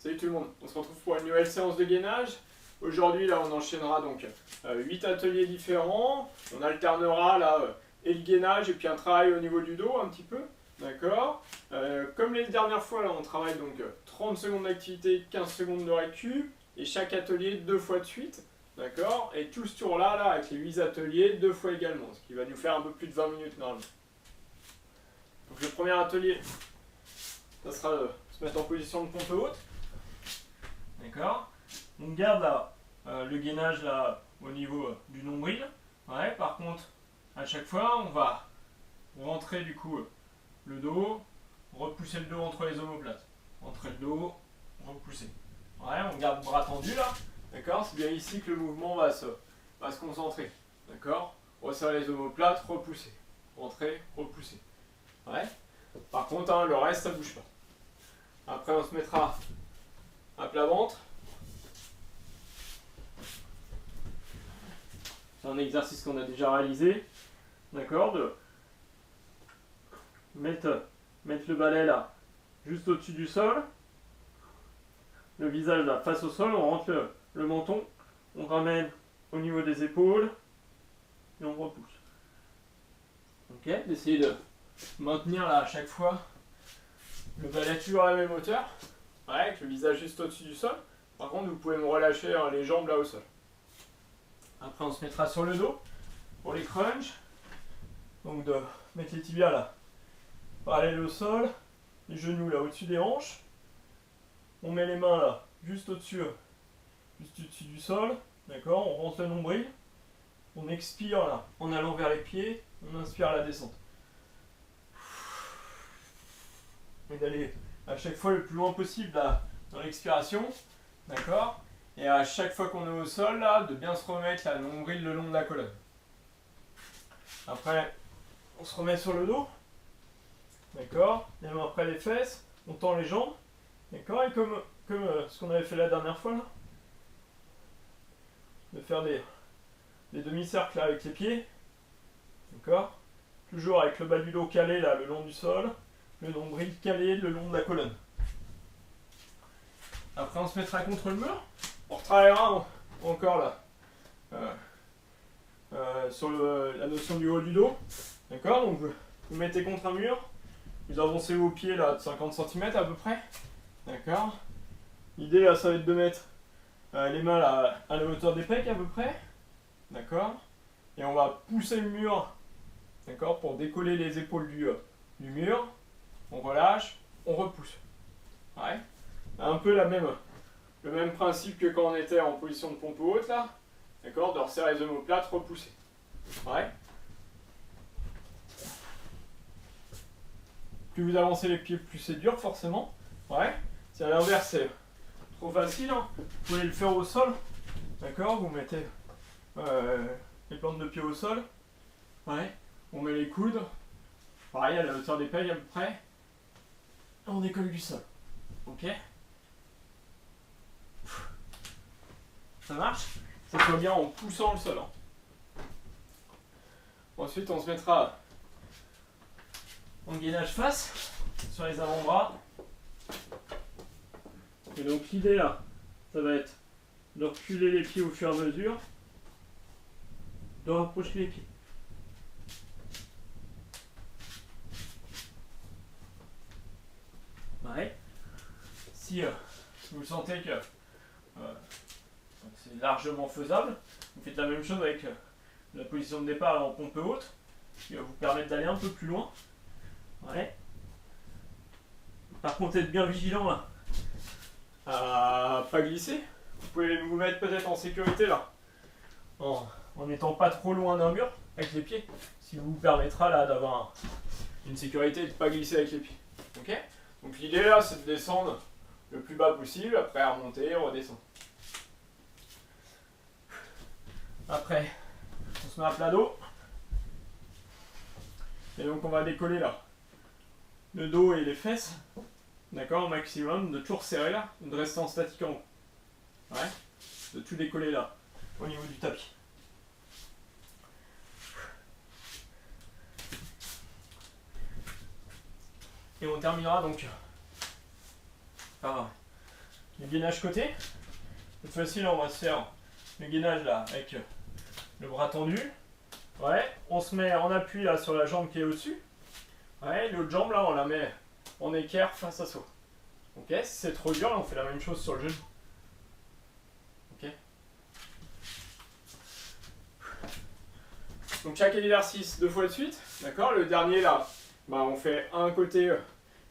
Salut tout le monde, on se retrouve pour une nouvelle séance de gainage. Aujourd'hui là on enchaînera donc 8 ateliers différents. On alternera là et le gainage et puis un travail au niveau du dos un petit peu. D'accord. Comme les dernières fois là on travaille donc 30 secondes d'activité, 15 secondes de récup. Et chaque atelier 2 fois de suite. D'accord. Et tout ce tour là, avec les 8 ateliers 2 fois également. Ce qui va nous faire un peu plus de 20 minutes normalement. Donc le premier atelier, ça sera se mettre en position de pompe haute. D'accord. On garde là, le gainage là au niveau du nombril. Ouais, par contre, à chaque fois, on va rentrer du coup le dos, repousser le dos entre les omoplates. Rentrer le dos, repousser. Ouais, on garde le bras tendu là. D'accord. C'est bien ici que le mouvement va se concentrer. D'accord. Resserrer les omoplates, repousser. Rentrer, repousser. Ouais. Par contre, hein, le reste, ça bouge pas. Après, on se mettra à plat ventre. C'est un exercice qu'on a déjà réalisé. D'accord. De mettre le balai là, juste au-dessus du sol. Le visage là, face au sol. On rentre le menton. On ramène au niveau des épaules. Et on repousse. Ok. D'essayer de maintenir là à chaque fois le balai toujours à la même hauteur. Ouais, avec le visage juste au-dessus du sol. Par contre, vous pouvez me relâcher les jambes là au sol. Après, on se mettra sur le dos pour les crunchs. Donc, de mettre les tibias là, parallèles au sol, les genoux là au-dessus des hanches. On met les mains là, juste au-dessus du sol. D'accord. On rentre le nombril. On expire là, en allant vers les pieds. On inspire à la descente. Et d'aller à chaque fois le plus loin possible là, dans l'expiration. D'accord. Et à chaque fois qu'on est au sol, là, de bien se remettre la nombril le long de la colonne. Après, on se remet sur le dos. D'accord. Les mains après les fesses. On tend les jambes. D'accord. Et comme ce qu'on avait fait la dernière fois, là, de faire des demi-cercles là, avec les pieds. D'accord. Toujours avec le bas du dos calé là, le long du sol. Le nombril calé le long de la colonne. Après, on se mettra contre le mur. On retravaillera encore là sur la notion du haut du dos. D'accord. Donc vous mettez contre un mur. Vous avancez vos pieds là de 50 cm à peu près. D'accord. L'idée là, ça va être de mettre les mains là à la hauteur des pecs à peu près. D'accord. Et on va pousser le mur. D'accord. Pour décoller les épaules du mur. On relâche. On repousse. Ouais. Un peu le même principe que quand on était en position de pompe haute là. D'accord. De resserrer les omoplates, repousser. Ouais. Plus vous avancez les pieds, plus c'est dur forcément. Ouais. Si à l'inverse c'est trop facile, hein, vous pouvez le faire au sol. D'accord. Vous mettez les plantes de pied au sol. Ouais. On met les coudes. Pareil à la hauteur des pecs à peu près. Et on décolle du sol. Ok. Ça marche. Ça soit bien en poussant le sol. Hein. Ensuite, on se mettra en gainage face sur les avant-bras. Et donc l'idée là, ça va être de reculer les pieds au fur et à mesure, de rapprocher les pieds. Ouais. Si vous sentez que c'est largement faisable, vous faites la même chose avec la position de départ là, en pompe haute, qui va vous permettre d'aller un peu plus loin. Ouais. Par contre, être bien vigilant là, à pas glisser. Vous pouvez vous mettre peut-être en sécurité là, en n'étant pas trop loin d'un mur avec les pieds, ce qui vous permettra là d'avoir une sécurité et de ne pas glisser avec les pieds. Ok. Donc l'idée là, c'est de descendre le plus bas possible, après remonter, redescendre. Après, on se met à plat dos. Et donc on va décoller là le dos et les fesses. D'accord, au maximum, de toujours serrer là, de rester en statique en haut. Ouais, de tout décoller là, au niveau du tapis. Et on terminera donc par du gainage côté. Cette fois-ci, là, on va se faire le gainage là avec le bras tendu. Ouais, on se met en appui là sur la jambe qui est au-dessus. Ouais, l'autre jambe là, on la met en équerre face à soi. Ok, si c'est trop dur, là, on fait la même chose sur le genou. Ok. Donc chaque exercice 2 fois de suite, d'accord. Le dernier là, bah, on fait un côté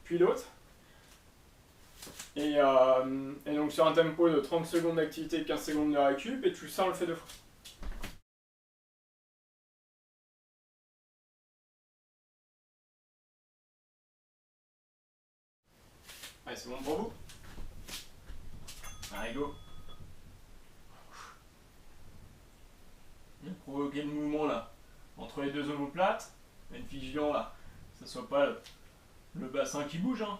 puis l'autre. Et donc sur un tempo de 30 secondes d'activité, 15 secondes de récup, et tout ça on le fait 2 fois. Allez, c'est bon pour vous? Allez, go. Provoquer le mouvement là, entre les deux omoplates, être vigilant là, que ce soit pas le bassin qui bouge, hein.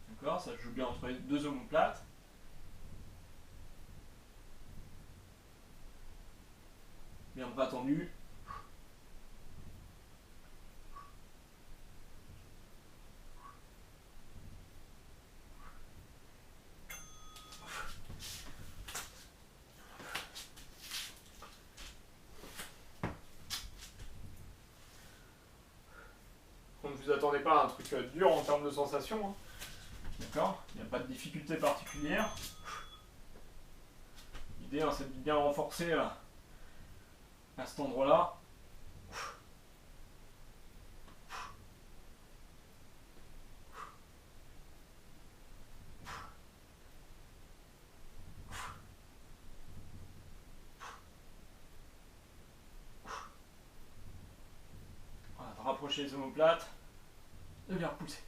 D'accord, ça joue bien entre les deux omoplates. Bien bras tendu. Donc ne vous attendez pas à un truc dur en termes de sensation, hein. D'accord, il n'y a pas de difficulté particulière. L'idée, hein, c'est de bien renforcer là, à cet endroit-là. Voilà, de rapprocher les omoplates, de bien repousser.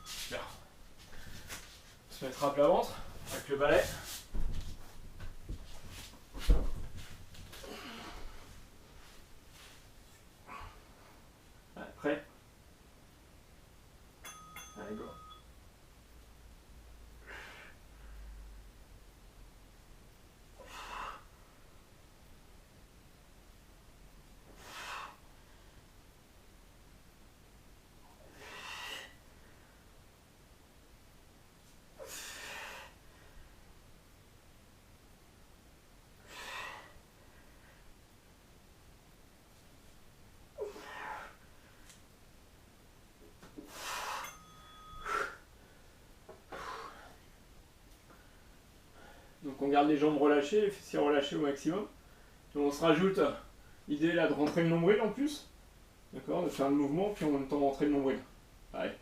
Super. On se mettra à plat ventre avec le balai. Allez, prêt? Allez, go. Donc on garde les jambes relâchées, les fessiers relâchés au maximum. Et on se rajoute l'idée là de rentrer le nombril en plus. D'accord, de faire le mouvement, puis en même temps rentrer le nombril. Allez,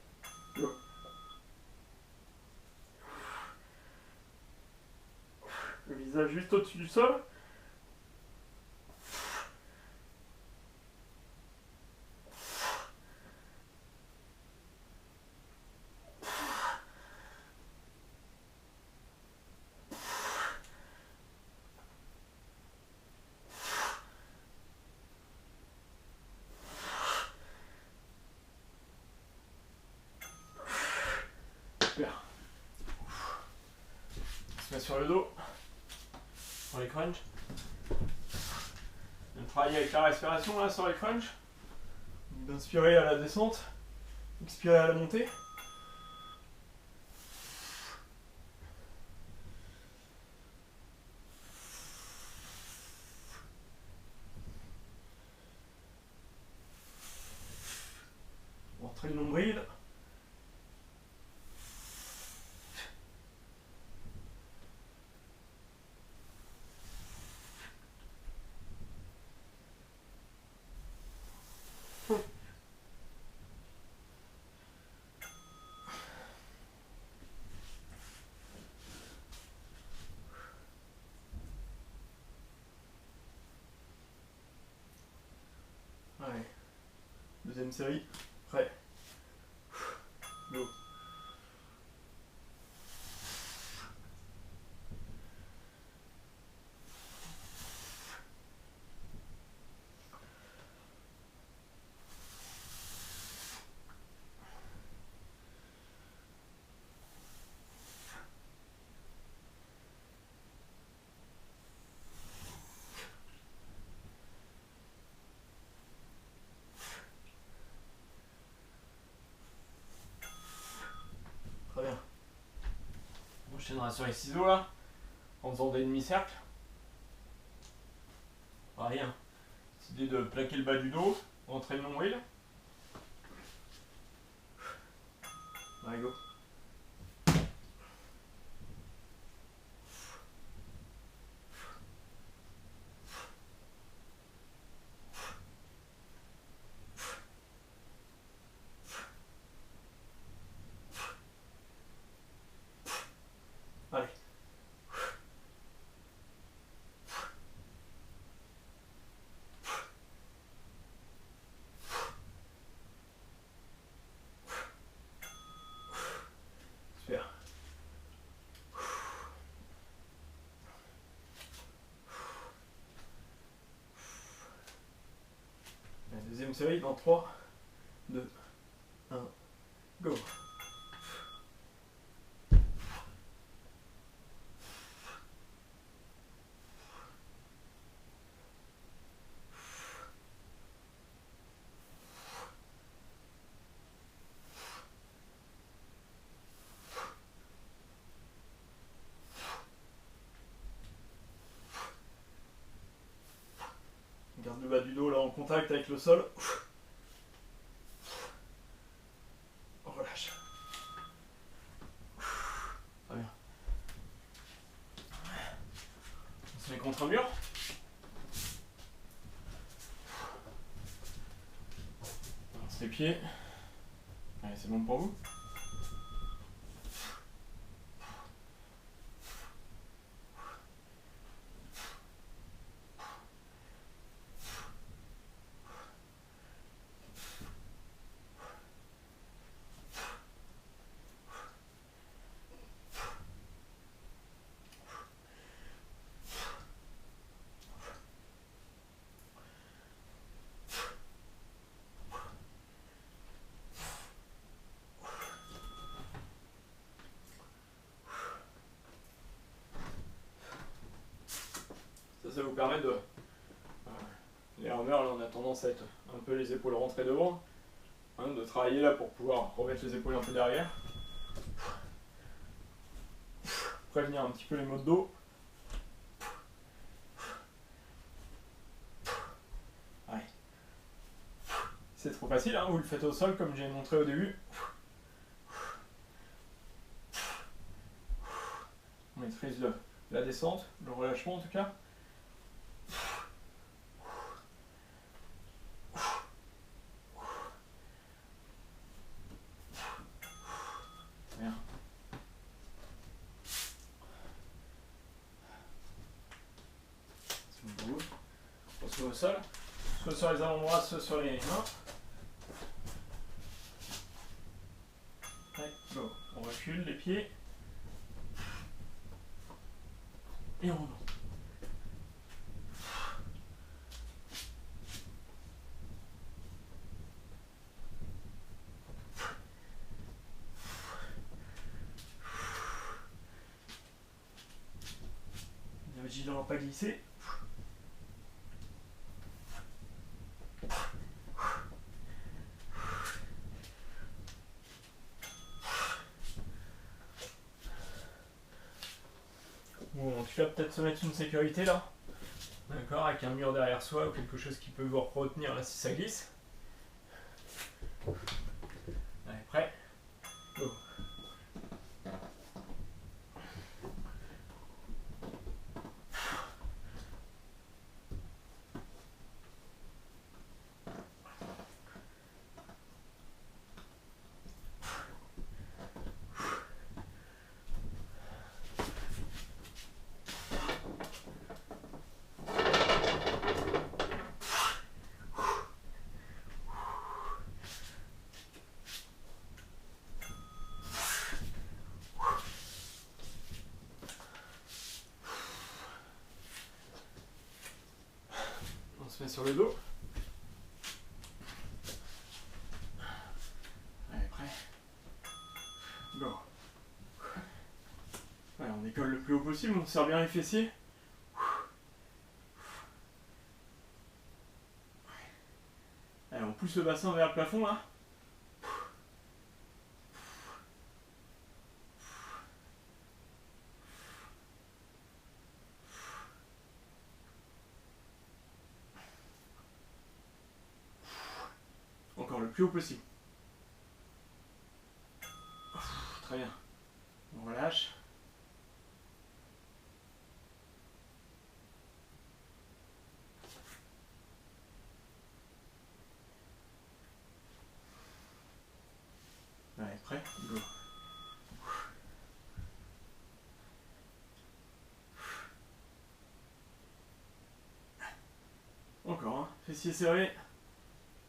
go. Le visage juste au-dessus du sol. Super. On se met sur le dos. Pour les crunchs. On va travailler avec la respiration là sur les crunchs. D'inspirer à la descente, expirer à la montée. Rentrer le nombril. Allez, deuxième série, prêt. Go. enchaînera sur les ciseaux là, en faisant des demi-cercles. Pareil, hein. L'idée de plaquer le bas du dos, rentrer le nombril. Allez, go. Allez. Super. La deuxième série dans 3, 2, 1, go. Garde le bas du dos là en contact avec le sol. Relâche. Très bien. On se met contre un mur. On lance les pieds. Allez, c'est bon pour vous? Ça vous permet de... les armeurs, là, on a tendance à être un peu les épaules rentrées devant. Hein, de travailler là pour pouvoir remettre les épaules un peu derrière. Prévenir un petit peu les maux de dos. Allez. C'est trop facile, hein, vous le faites au sol comme j'ai montré au début. On maîtrise la descente, le relâchement en tout cas. Bien. On se met au sol, soit sur les avant-bras, soit sur les mains. Allez, go. On recule les pieds. Et on remonte. Bien vigilant à pas glisser. Bon, en tout cas, peut-être se mettre une sécurité là. D'accord, avec un mur derrière soi ou quelque chose qui peut vous retenir là si ça glisse. Allez, prêt? Go. On se met sur le dos. Allez, prêt? Go. Allez, on décolle le plus haut possible, on serre bien les fessiers. Allez, on pousse le bassin vers le plafond là. Encore le plus haut possible. Très bien. On relâche. Allez, prêt? Go. Encore, hein. Fessiers serrés.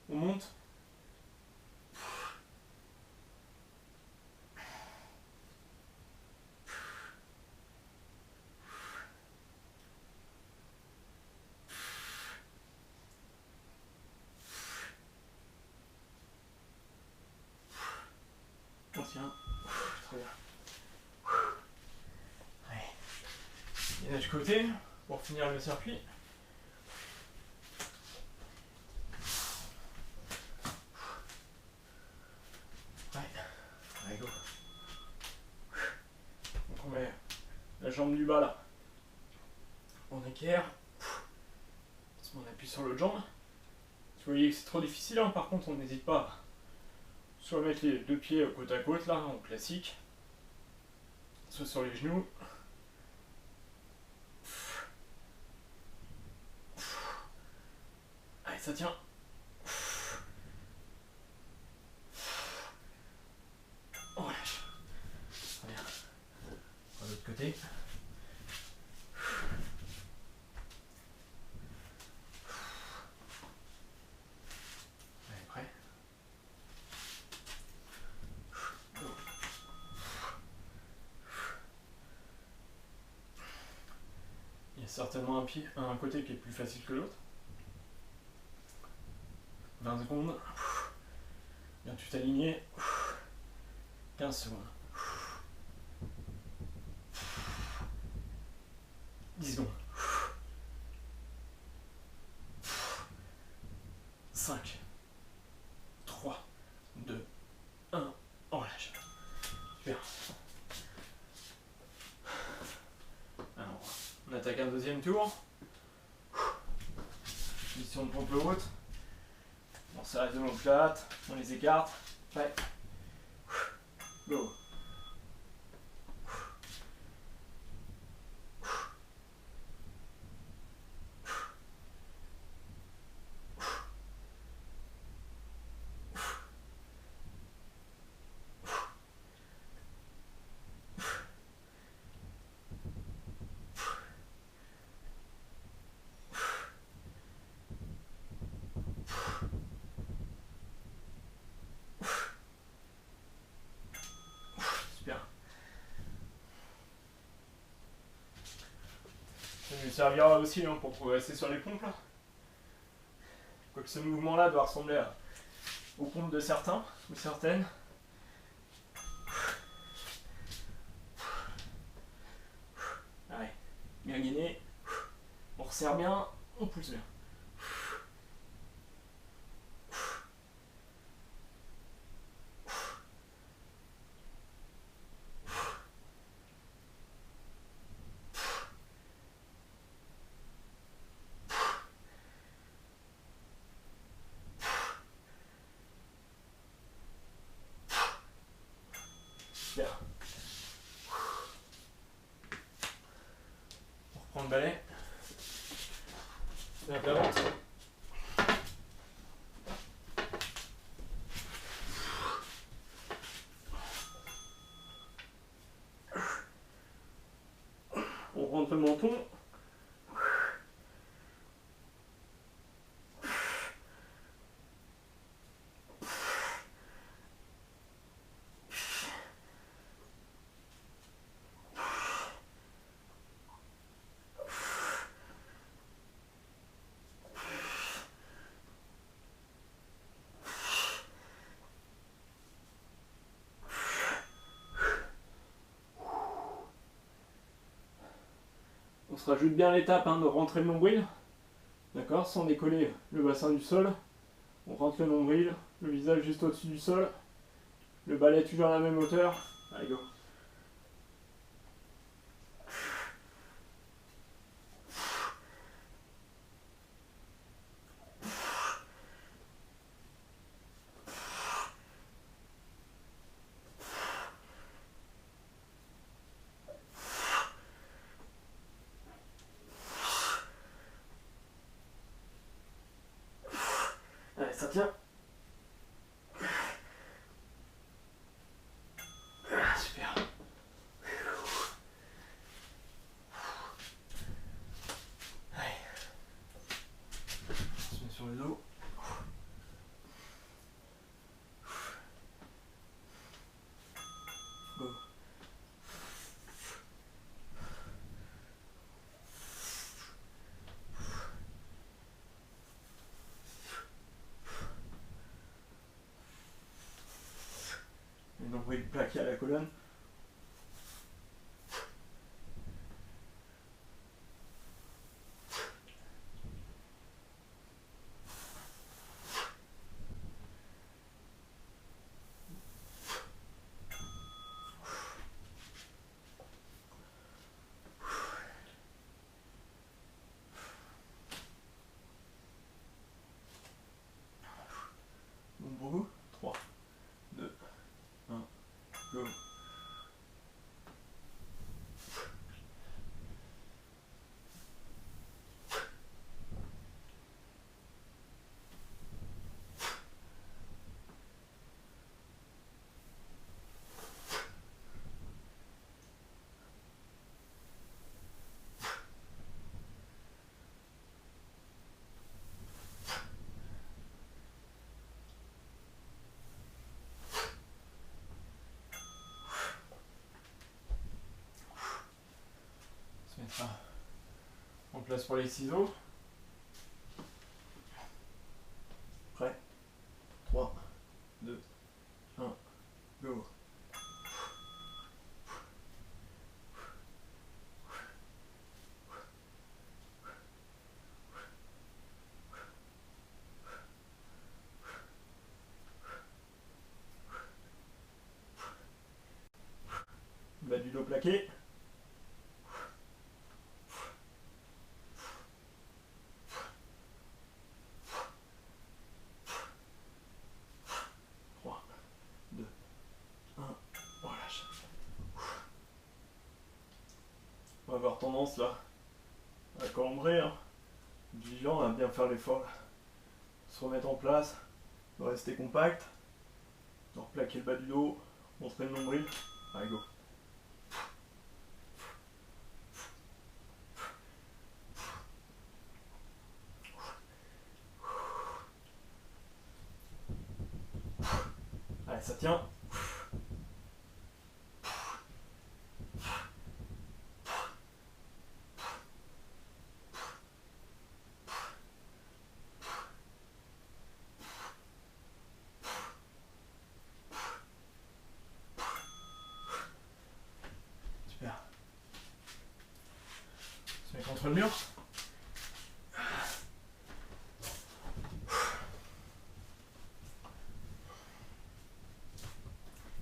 On monte. On tient. Très bien. Allez. Et de côté, pour finir le circuit. Allez, go. Donc on met la jambe du bas là. On équerre. On appuie sur l'autre jambe. Si vous voyez que c'est trop difficile, hein, par contre on n'hésite pas à soit mettre les deux pieds côte à côte là, en classique, soit sur les genoux. Allez, ça tient. On relâche. Très bien. De l'autre côté. Allez, prêt. Il y a certainement un côté qui est plus facile que l'autre. 20 secondes. Bien, tu t'aligner. 15 secondes. 10 secondes. 5, 3, 2, 1. On relâche. Super. Alors, on attaque un deuxième tour. Position de pompe haute. On serre les omoplates, on les écarte. Prêt. Go. Ça nous servira aussi hein, pour progresser sur les pompes là. Quoique ce mouvement là doit ressembler aux pompes de certains ou certaines. Allez, bien gainé. On resserre bien, on pousse bien. Bien. On reprend le balai. La plante. On rentre le menton. On se rajoute bien l'étape hein, de rentrer le nombril, d'accord, sans décoller le bassin du sol. On rentre le nombril, le visage juste au-dessus du sol, le balai toujours à la même hauteur. Allez, go. ça tient. Ah, super. Allez. On se met sur le dos. Go. Le nombril plaqué à la colonne. Bon pour vous. 3, 2, 1, go. Se mettra en place pour les ciseaux. Prêt? 3, 2, 1, go. Bas du dos plaqué. On va avoir tendance là à cambrer, hein. Vigilant à bien faire l'effort, se remettre en place, de rester compact, de replaquer le bas du dos, montrer le nombril. Allez go. Allez, ça tient. Super. On se met contre le mur.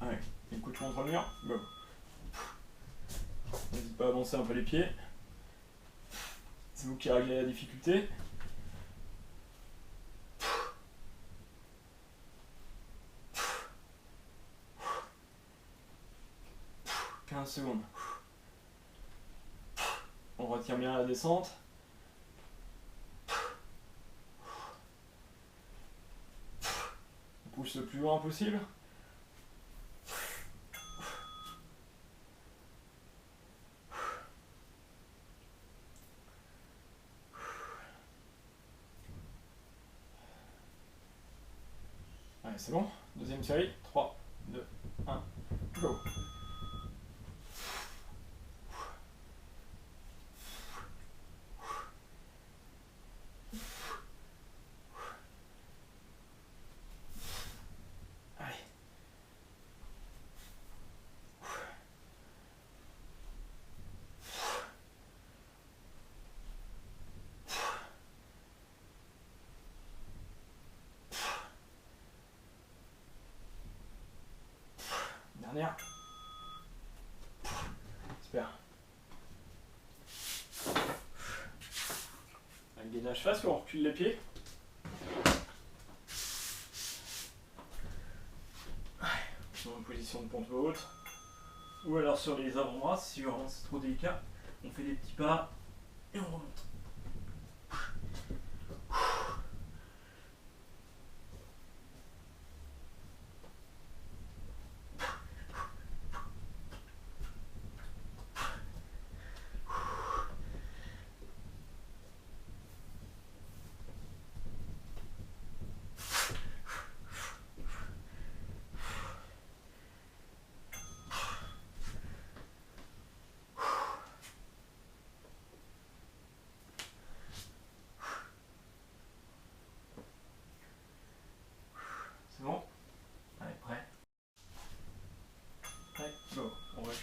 Allez, une couche contre le mur. Go. N'hésite pas à avancer un peu les pieds. C'est vous qui réglez la difficulté. 15 secondes. On retient bien la descente. On pousse le plus loin possible. Allez, c'est bon. Deuxième série. 3, 2, 1, go. Allez. Dernière. Super. Un gainage face, on recule les pieds. Dans une position de pompe haute. Ou alors sur les avant-bras, si vraiment c'est trop délicat, on fait des petits pas et on remonte.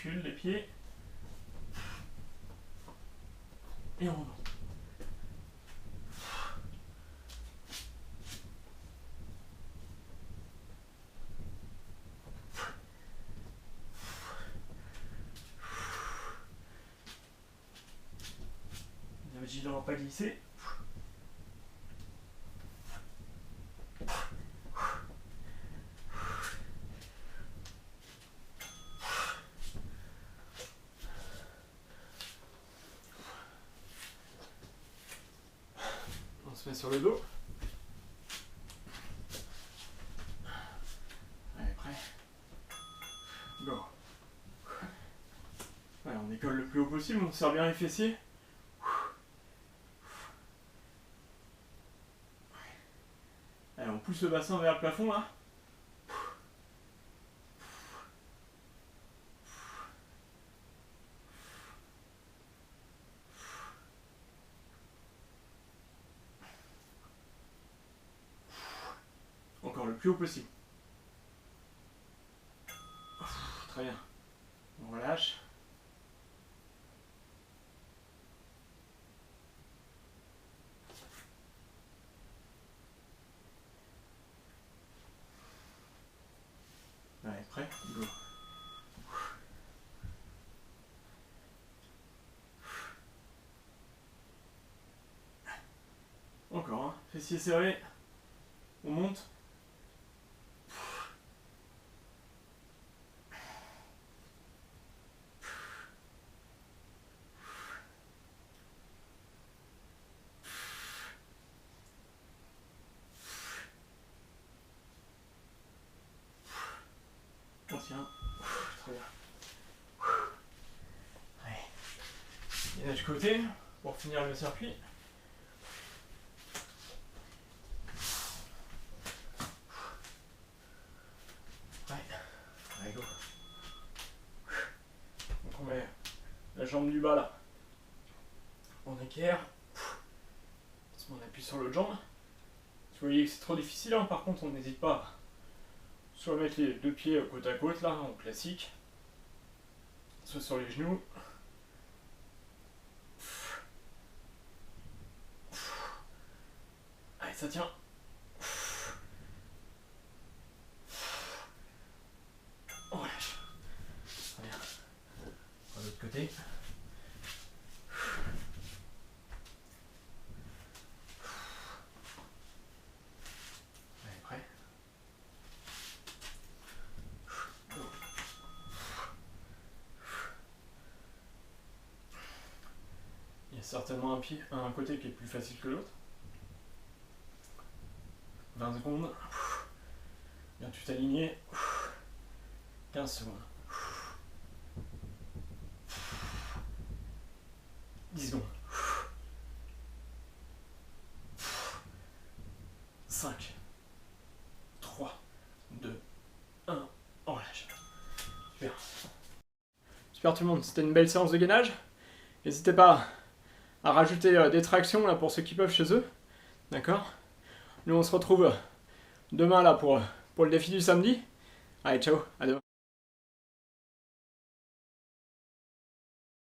bascule les pieds. Et on remonte. Bien vigilant à pas glisser. On se met sur le dos. Allez, prêt. Go. Allez, on décolle le plus haut possible, on serre bien les fessiers. Allez, on pousse le bassin vers le plafond là. Encore le plus haut possible. Très bien. On relâche. Allez, prêt? Go. Encore, hein. Fessiers serrés. On monte. On tient. Très bien. Allez. Et de côté, pour finir le circuit. Allez, go. Donc on met la jambe du bas là. On équerre. On appuie sur l'autre jambe. Si vous voyez que c'est trop difficile, hein, par contre on n'hésite pas à soit mettre les deux pieds côte à côte là, en classique, soit sur les genoux. Allez, ça tient. On relâche. Très bien. De l'autre côté. Allez, prêt. Il y a certainement un côté qui est plus facile que l'autre. 20 secondes. Bien tout aligné. 15 secondes. 10 secondes. 5, 3, 2, 1. On relâche. Super. Super tout le monde, c'était une belle séance de gainage. N'hésitez pas à rajouter des tractions là pour ceux qui peuvent chez eux. D'accord? Nous on se retrouve demain là pour le défi du samedi. Allez, ciao, à demain.